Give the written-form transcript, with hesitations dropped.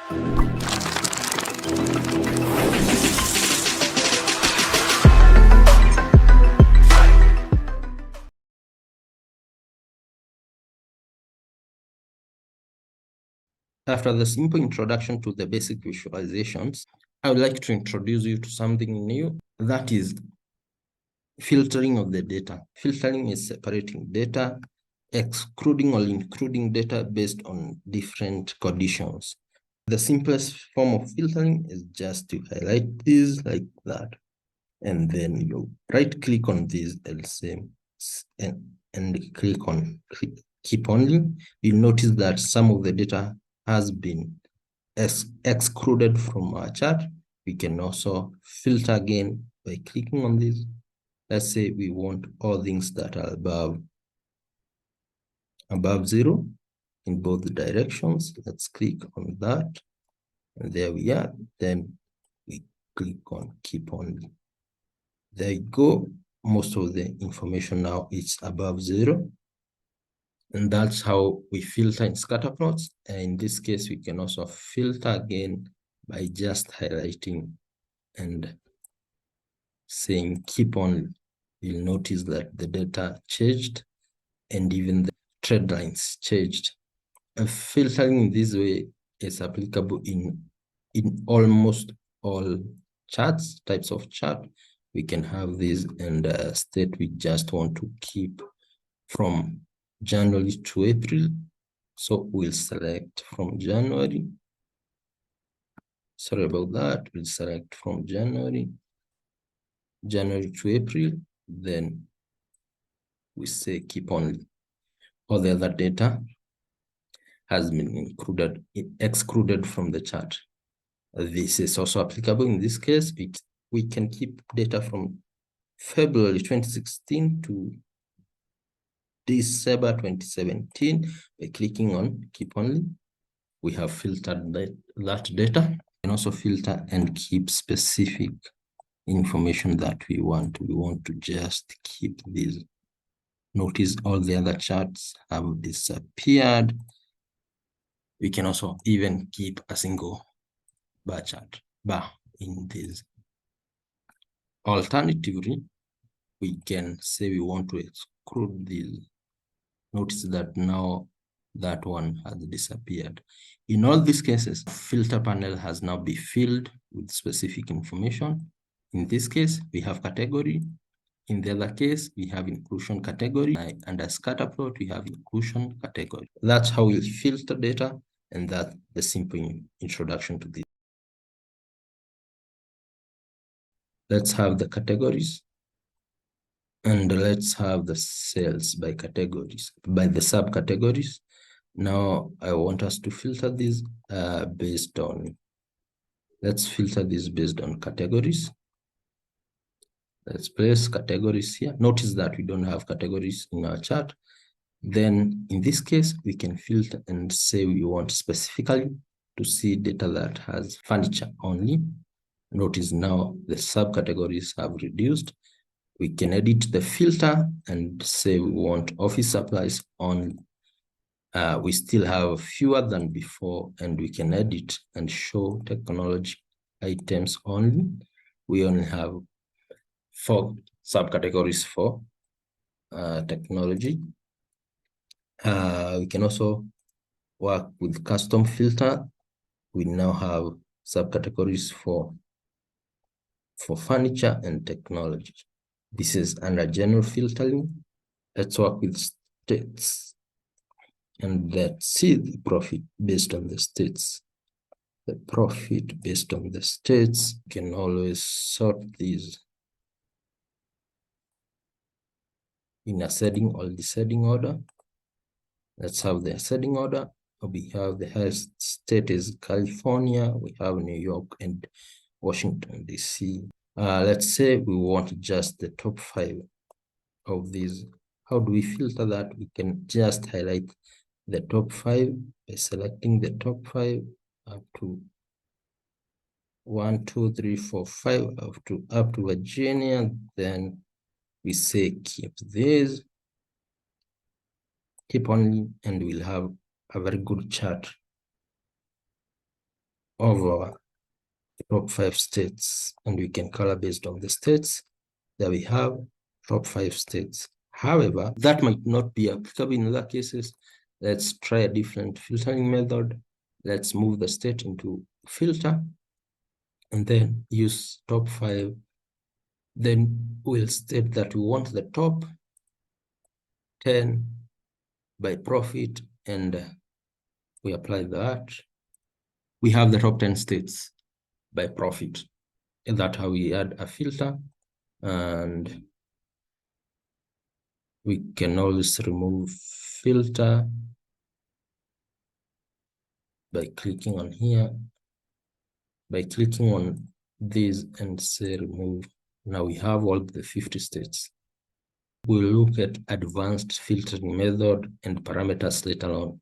After the simple introduction to the basic visualizations, I would like to introduce you to something new, that is filtering of the data. Filtering is separating data, excluding or including data based on different conditions. The simplest form of filtering is just to highlight these like that, and then you right click on this LCM and click on keep only. You'll notice that some of the data has been excluded from our chart. We can also filter again by clicking on this. Let's say we want all things that are above 0 in both directions. Let's click on that, and there we are. Then we click on keep only. There you go. Most of the information now is above 0. And that's how we filter in scatter plots. And in this case, we can also filter again by just highlighting and saying keep on. You'll notice that the data changed and even the trend lines changed. And filtering in this way is applicable in almost all charts, types of chart. We can have this and state we just want to keep from January to April. So we'll select from January. Sorry about that. We'll select from January to April. Then we say keep only. All the other data has been excluded from the chart. This is also applicable in this case. We can keep data from February 2016 to December 2017 by clicking on keep only. We have filtered that data. We can also filter and keep specific information that we want. We want to just keep these. Notice all the other charts have disappeared. We can also even keep a single bar chart in this. Alternatively, we can say we want to exclude these. Notice that now that one has disappeared. In all these cases, filter panel has now been filled with specific information. In this case, we have category. In the other case, we have inclusion category. Under scatter plot, we have inclusion category. That's how we filter data, and that's the simple introduction to this. Let's have the categories. And let's have the cells by categories, by the subcategories. Now I want us to filter these based on, let's filter this based on categories. Let's place categories here. Notice that we don't have categories in our chart. Then in this case, we can filter and say we want specifically to see data that has furniture only. Notice now the subcategories have reduced. We can edit the filter and say we want office supplies only. We still have fewer than before, and we can edit and show technology items only. We only have 4 subcategories for technology. We can also work with custom filter. We now have subcategories for furniture and technology. This is under general filtering. Let's work with states. And let's see the profit based on the states. The profit based on the states, you can always sort these in ascending or descending order. Let's have the ascending order. We have the highest state is California. We have New York and Washington, D.C. Let's say we want just the top 5 of these. How do we filter that? We can just highlight the top 5 by selecting the top 5 up to 1, 2, 3, 4, 5 up to Virginia. Then we say keep this, keep only, and we'll have a very good chart. of our top 5 states, and we can color based on the states. There we have top 5 states. However, that might not be applicable in other cases. Let's try a different filtering method. Let's move the state into filter and then use top 5. Then we'll state that we want the top 10 by profit, and we apply that. We have the top 10 states by profit. And that's how we add a filter, and we can always remove filter by clicking on here, by clicking on this and say remove. Now we have all the 50 states. We'll look at advanced filtering method and parameters later on.